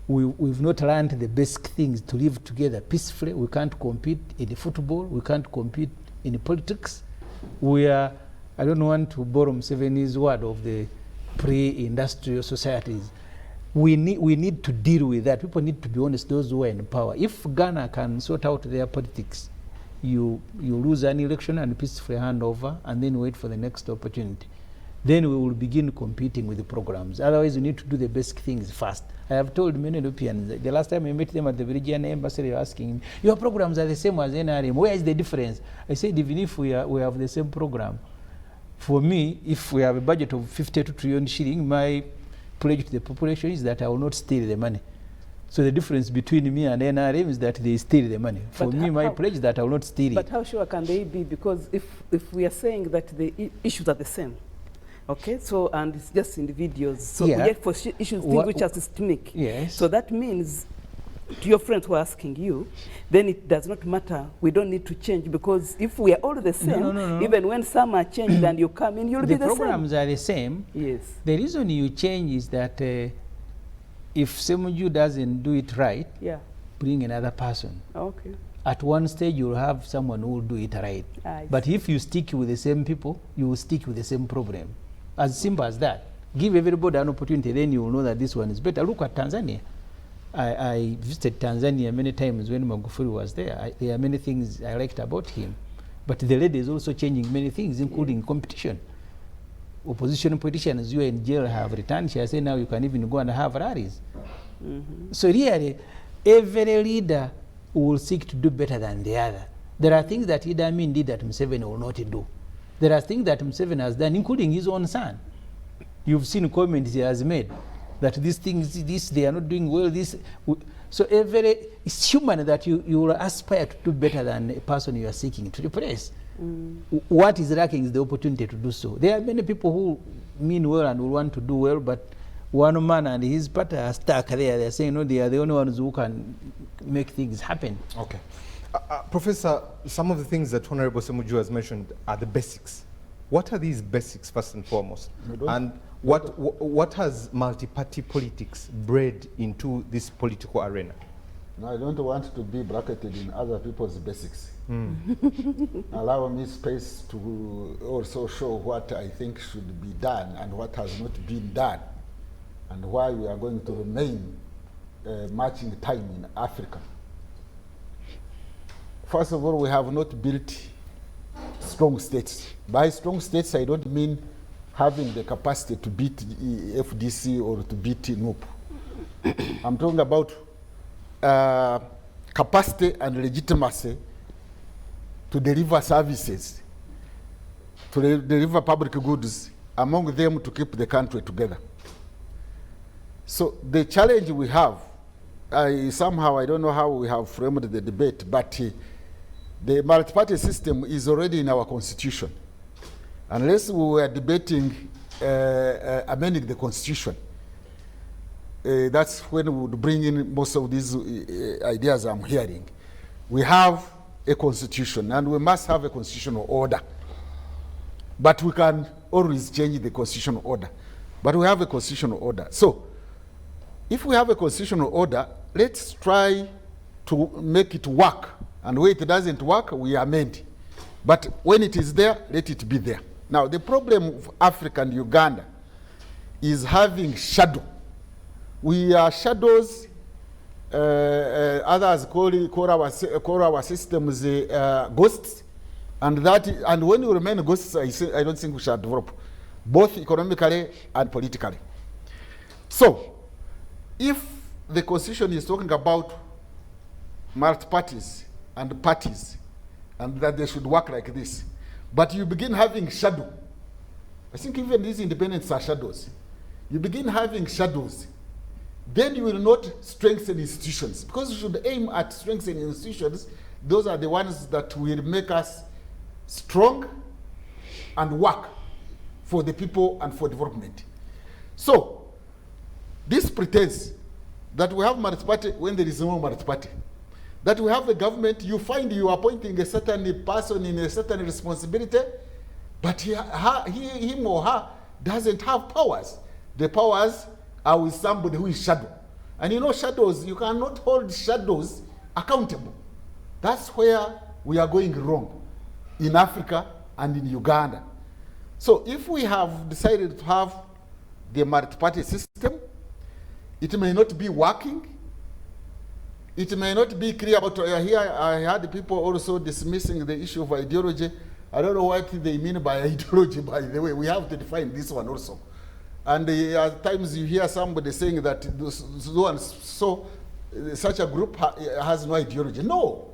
[SPEAKER 2] we've not learned the basic things to live together peacefully. We can't compete in football. We can't compete in politics. We are, I don't want to borrow Museveni's word of the pre-industrial societies. We need to deal with that. People need to be honest, those who are in power. If Ghana can sort out their politics, you lose an election and peacefully hand over and then wait for the next opportunity. Then we will begin competing with the programs. Otherwise, we need to do the basic things first. I have told many Europeans, the last time I met them at the Virginia embassy, they were asking me, your programs are the same as NRM. Where is the difference? I said, even if we have the same program, for me, if we have a budget of 52 trillion shilling, my pledge to the population is that I will not steal the money. So the difference between me and NRM is that they steal the money. For me, my pledge is that I will not steal it.
[SPEAKER 5] But how sure can they be? Because if we are saying that the issues are the same, okay, so, and it's just in the videos. So
[SPEAKER 2] yeah.
[SPEAKER 5] yet for issues which are systemic.
[SPEAKER 2] Yes.
[SPEAKER 5] So that means, to your friends who are asking you, then it does not matter. We don't need to change, because if we are all the same,
[SPEAKER 2] no.
[SPEAKER 5] even when some are changed and you come in, you'll be the same.
[SPEAKER 2] The programs are the same.
[SPEAKER 5] Yes.
[SPEAKER 2] The reason you change is that if Ssemujju doesn't do it right,
[SPEAKER 5] yeah,
[SPEAKER 2] bring another person.
[SPEAKER 5] Okay.
[SPEAKER 2] At one stage, you'll have someone who will do it right. But if you stick with the same people, you will stick with the same problem. As simple as that. Give everybody an opportunity, then you will know that this one is better. Look at Tanzania. I visited Tanzania many times when Magufuli was there. There are many things I liked about him. But the lady is also changing many things, including competition. Opposition politicians who are in jail have returned. She has said now you can even go and have rallies. So really, every leader will seek to do better than the other. There are things that Idi Amin did that Museveni will not do. There are things that Museveni has done, including his own son. You've seen comments he has made that these things, they are not doing well. So it's human that you will aspire to do better than a person you are seeking to replace. What is lacking is the opportunity to do so. There are many people who mean well and will want to do well, but one man and his party are stuck there. They're saying, no, they are the only ones who can make things happen.
[SPEAKER 1] Okay. Professor, some of the things that Honorable Ssemujju has mentioned are the basics. What are these basics, first and foremost? And what has multi-party politics bred into this political arena?
[SPEAKER 3] No, I don't want to be bracketed in other people's basics. Allow me space to also show what I think should be done and what has not been done, and why we are going to remain marching time in Africa. First of all, we have not built strong states. By strong states, I don't mean having the capacity to beat FDC or to beat NUP. I'm talking about capacity and legitimacy to deliver services, to deliver public goods, among them to keep the country together. So the challenge we have, somehow I don't know how we have framed the debate, but The multi-party system is already in our constitution. Unless we were debating amending the constitution, that's when we would bring in most of these ideas I'm hearing. We have a constitution, and we must have a constitutional order. But we can always change the constitutional order. But we have a constitutional order. So, if we have a constitutional order, let's try to make it work. And where it doesn't work, we amend. But when it is there, let it be there. Now, the problem of Africa and Uganda is having shadow. We are shadows. Others call our systems ghosts. And when we remain ghosts, I don't think we shall develop, both economically and politically. So, if the constitution is talking about multi-parties and parties, and that they should work like this, but you begin having shadow. I think even these independents are shadows. You begin having shadows, then you will not strengthen institutions, because you should aim at strengthening institutions. Those are the ones that will make us strong and work for the people and for development. So, this pretense that we have multi-party when there is no multi-party, that we have a government, you find you appointing a certain person in a certain responsibility, but him or her doesn't have powers. The powers are with somebody who is shadow. And you know shadows, you cannot hold shadows accountable. That's where we are going wrong in Africa and in Uganda. So if we have decided to have the multi-party system, it may not be working. It may not be clear about here. I had people also dismissing the issue of ideology. I don't know what they mean by ideology, by the way. We have to define this one also. And at times you hear somebody saying that such a group has no ideology. No.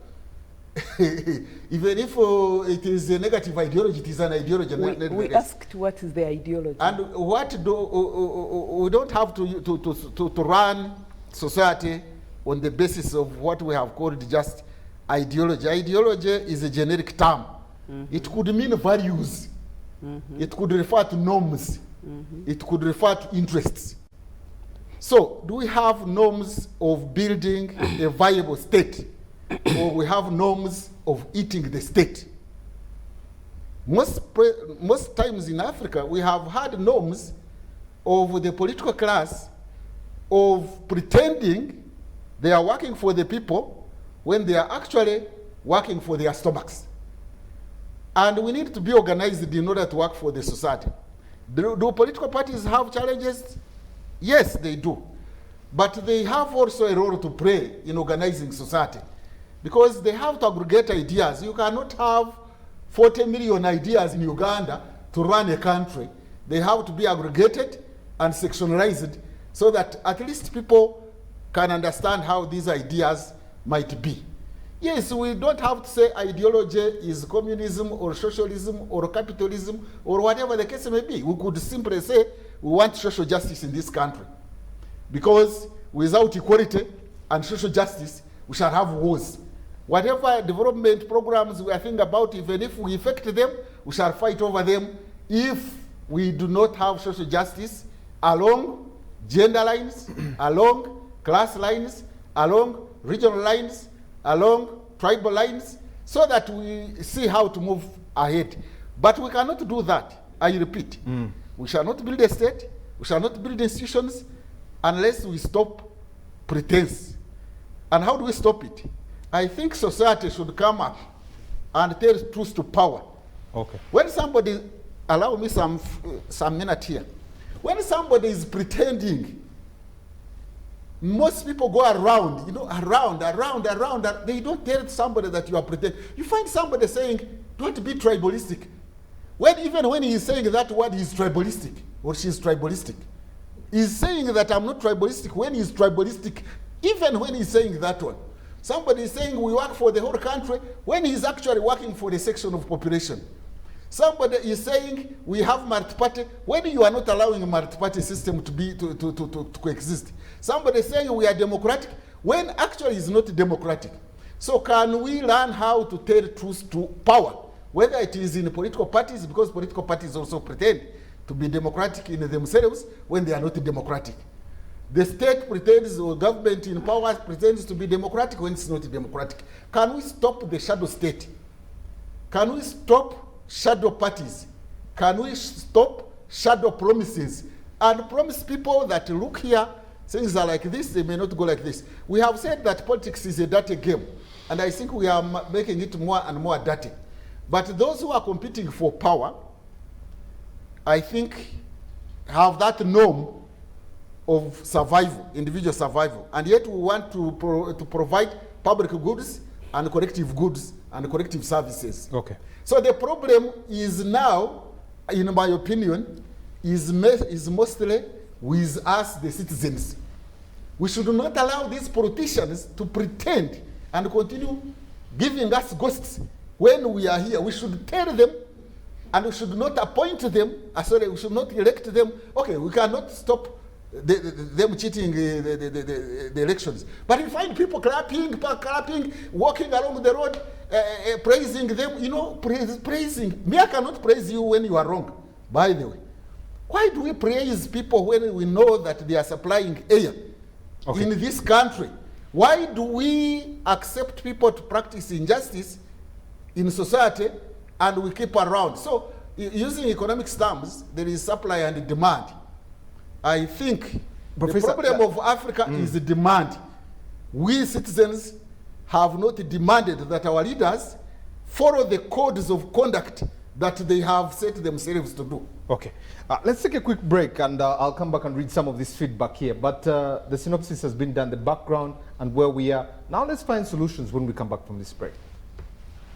[SPEAKER 3] Even if it is a negative ideology, it is an ideology.
[SPEAKER 5] We asked what is the ideology.
[SPEAKER 3] And we don't have to run society on the basis of what we have called just ideology. Ideology is a generic term. Mm-hmm. It could mean values. Mm-hmm. It could refer to norms. Mm-hmm. It could refer to interests. So, do we have norms of building a viable state, or we have norms of eating the state? Most times in Africa, we have had norms of the political class of pretending they are working for the people when they are actually working for their stomachs. And we need to be organized in order to work for the society. Do political parties have challenges? Yes, they do. But they have also a role to play in organizing society, because they have to aggregate ideas. You cannot have 40 million ideas in Uganda to run a country. They have to be aggregated and sectionalized so that at least people can understand how these ideas might be. Yes, we don't have to say ideology is communism or socialism or capitalism or whatever the case may be. We could simply say we want social justice in this country, because without equality and social justice, we shall have wars. Whatever development programs we are thinking about, even if we effect them, we shall fight over them if we do not have social justice along gender lines, along class lines, along regional lines, along tribal lines, so that we see how to move ahead. But we cannot do that, I repeat. We shall not build a state, we shall not build institutions unless we stop pretense. And how do we stop it? I think society should come up and tell truth to power.
[SPEAKER 1] Okay.
[SPEAKER 3] When somebody, allow me some minute here. When somebody is pretending, most people go around, around. They don't tell somebody that you are pretending. You find somebody saying, don't be tribalistic. Even when he is saying that word, he is tribalistic, or she is tribalistic. He's saying that I'm not tribalistic when he's tribalistic, even when he's saying that one. Somebody is saying we work for the whole country when he's actually working for the section of population. Somebody is saying we have multi-party when you are not allowing a multi-party system to coexist. Somebody is saying we are democratic when actually it's not democratic. So can we learn how to tell truth to power, whether it is in political parties, because political parties also pretend to be democratic in themselves when they are not democratic. The state pretends, or government in power pretends to be democratic when it's not democratic. Can we stop the shadow state? Can we stop shadow parties? Can we stop shadow promises and promise people that look here, things are like this, they may not go like this. We have said that politics is a dirty game, and I think we are making it more and more dirty. But those who are competing for power, I think, have that norm of survival, individual survival, and yet we want to provide public goods and collective services.
[SPEAKER 1] Okay.
[SPEAKER 3] So the problem is now, in my opinion, is mostly with us, the citizens. We should not allow these politicians to pretend and continue giving us ghosts when we are here. We should tell them, and we should not appoint them, we should not elect them. Okay, we cannot stop them cheating the elections. But you find people clapping, walking along the road, praising them, you know, praising. Me, I cannot praise you when you are wrong, by the way. Why do we praise people when we know that they are supplying air in this country? Why do we accept people to practice injustice in society and we keep around? So, using economics terms, there is supply and demand. I think Professor, the problem of Africa is the demand. We citizens have not demanded that our leaders follow the codes of conduct that they have set themselves to do.
[SPEAKER 1] Okay. Let's take a quick break, and I'll come back and read some of this feedback here. But the synopsis has been done, the background and where we are. Now let's find solutions when we come back from this break.